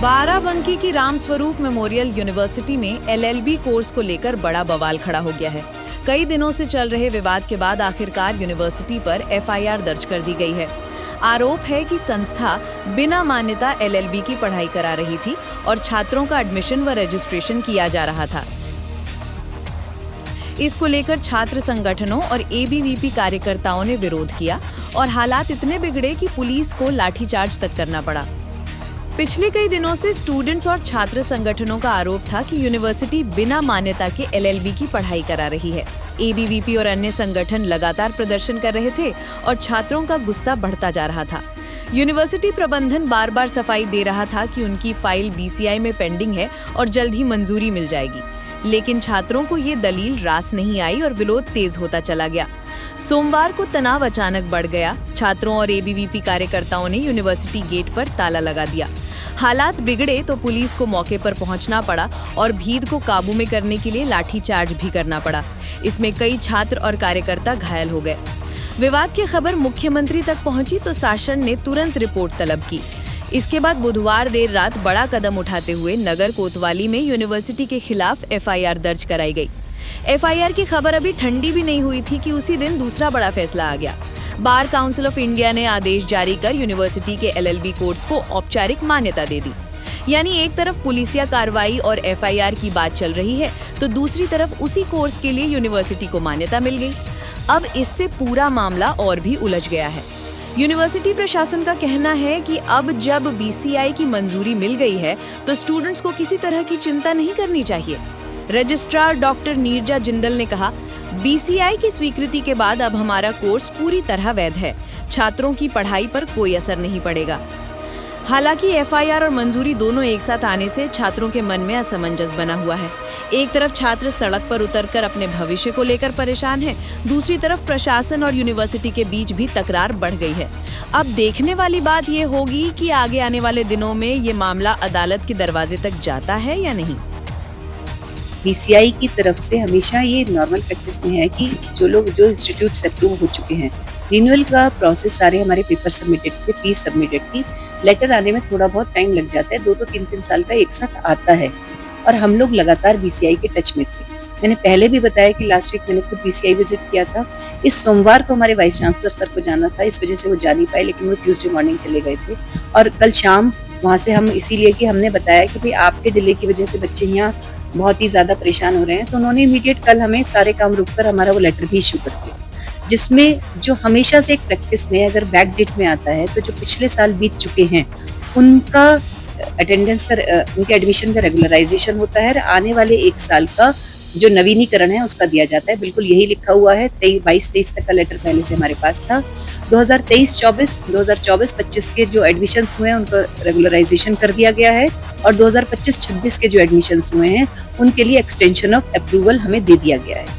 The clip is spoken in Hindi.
बाराबंकी की रामस्वरूप मेमोरियल यूनिवर्सिटी में एलएलबी कोर्स को लेकर बड़ा बवाल खड़ा हो गया है। कई दिनों से चल रहे विवाद के बाद आखिरकार यूनिवर्सिटी पर एफआईआर दर्ज कर दी गई है। आरोप है कि संस्था बिना मान्यता एलएलबी की पढ़ाई करा रही थी और छात्रों का एडमिशन व रजिस्ट्रेशन किया जा रहा था। इसको लेकर छात्र संगठनों और एबीवीपी कार्यकर्ताओं ने विरोध किया और हालात इतने बिगड़े कि पुलिस को लाठीचार्ज तक करना पड़ा। पिछले कई दिनों से स्टूडेंट्स और छात्र संगठनों का आरोप था कि यूनिवर्सिटी बिना मान्यता के एलएलबी की पढ़ाई करा रही है। एबीवीपी और अन्य संगठन लगातार प्रदर्शन कर रहे थे और छात्रों का गुस्सा बढ़ता जा रहा था। यूनिवर्सिटी प्रबंधन बार बार सफाई दे रहा था कि उनकी फाइल बीसीआई में पेंडिंग है और जल्द ही मंजूरी मिल जाएगी, लेकिन छात्रों को ये दलील रास नहीं आई और विरोध तेज होता चला गया। सोमवार को तनाव अचानक बढ़ गया। छात्रों और एबीवीपी कार्यकर्ताओं ने यूनिवर्सिटी गेट पर ताला लगा दिया। हालात बिगड़े तो पुलिस को मौके पर पहुंचना पड़ा और भीड़ को काबू में करने के लिए लाठीचार्ज भी करना पड़ा। इसमें कई छात्र और कार्यकर्ता घायल हो गए। विवाद की खबर मुख्यमंत्री तक पहुंची तो शासन ने तुरंत रिपोर्ट तलब की। इसके बाद बुधवार देर रात बड़ा कदम उठाते हुए नगर कोतवाली में यूनिवर्सिटी के खिलाफ एफआईआर दर्ज कराई गई। एफआईआर की खबर अभी ठंडी भी नहीं हुई थी कि उसी दिन दूसरा बड़ा फैसला आ गया। बार काउंसिल ऑफ इंडिया ने आदेश जारी कर यूनिवर्सिटी के एलएलबी कोर्स को औपचारिक मान्यता दे दी। यानी एक तरफ पुलिसिया कार्रवाई और एफआईआर की बात चल रही है तो दूसरी तरफ उसी कोर्स के लिए यूनिवर्सिटी को मान्यता मिल गई। अब इससे पूरा मामला और भी उलझ गया है। यूनिवर्सिटी प्रशासन का कहना है कि अब जब बीसीआई की मंजूरी मिल गई है तो स्टूडेंट्स को किसी तरह की चिंता नहीं करनी चाहिए। रजिस्ट्रार डॉक्टर नीरजा जिंदल ने कहा, बीसीआई की स्वीकृति के बाद अब हमारा कोर्स पूरी तरह वैध है। छात्रों की पढ़ाई पर कोई असर नहीं पड़ेगा। हालांकि एफआईआर और मंजूरी दोनों एक साथ आने से छात्रों के मन में असमंजस बना हुआ है। एक तरफ छात्र सड़क पर उतरकर अपने भविष्य को लेकर परेशान हैं, दूसरी तरफ प्रशासन और यूनिवर्सिटी के बीच भी तकरार बढ़ गई है। अब देखने वाली बात ये होगी कि आगे आने वाले दिनों में ये मामला अदालत के दरवाजे तक जाता है या नहीं। बीसीआई की तरफ से हमेशा ये नॉर्मल प्रैक्टिस में है कि जो इंस्टीट्यूट अप्रूव हो चुके हैं, रिन्यूअल का प्रोसेस सारे हमारे पेपर सबमिटेड थे, फीस सबमिटेड थी, लेटर आने में थोड़ा बहुत टाइम लग जाता है, 2 तो 3 साल का एक साथ आता है। और हम लोग लगातार बीसीआई के टच में थे। मैंने पहले भी बताया कि लास्ट वीक मैंने खुद बीसीआई विजिट किया था। इस सोमवार को हमारे वाइस चांसलर सर को जाना था, इस वजह से वो जा नहीं पाए, लेकिन वो ट्यूसडे मॉर्निंग चले गए थे। और कल शाम वहाँ से हम इसीलिए कि हमने बताया कि भाई आपके डिले की वजह से बच्चे यहाँ बहुत ही ज़्यादा परेशान हो रहे हैं, तो उन्होंने इमीडिएट कल हमें सारे काम रुककर हमारा वो लेटर भी इशू कर दिया, जिसमें जो हमेशा से एक प्रैक्टिस में अगर बैक डेट में आता है तो जो पिछले साल बीत चुके हैं उनका अटेंडेंस का उनके एडमिशन का रेगुलराइजेशन होता है और आने वाले 1 साल का जो नवीनीकरण है उसका दिया जाता है। बिल्कुल यही लिखा हुआ है। 22-23 तक का लेटर पहले से हमारे पास था। 2023-24 के जो एडमिशन्स हुए हैं उनका रेगुलराइजेशन कर दिया गया है और 2025-26 के जो एडमिशन्स हुए हैं उनके लिए एक्सटेंशन ऑफ अप्रूवल हमें दे दिया गया है।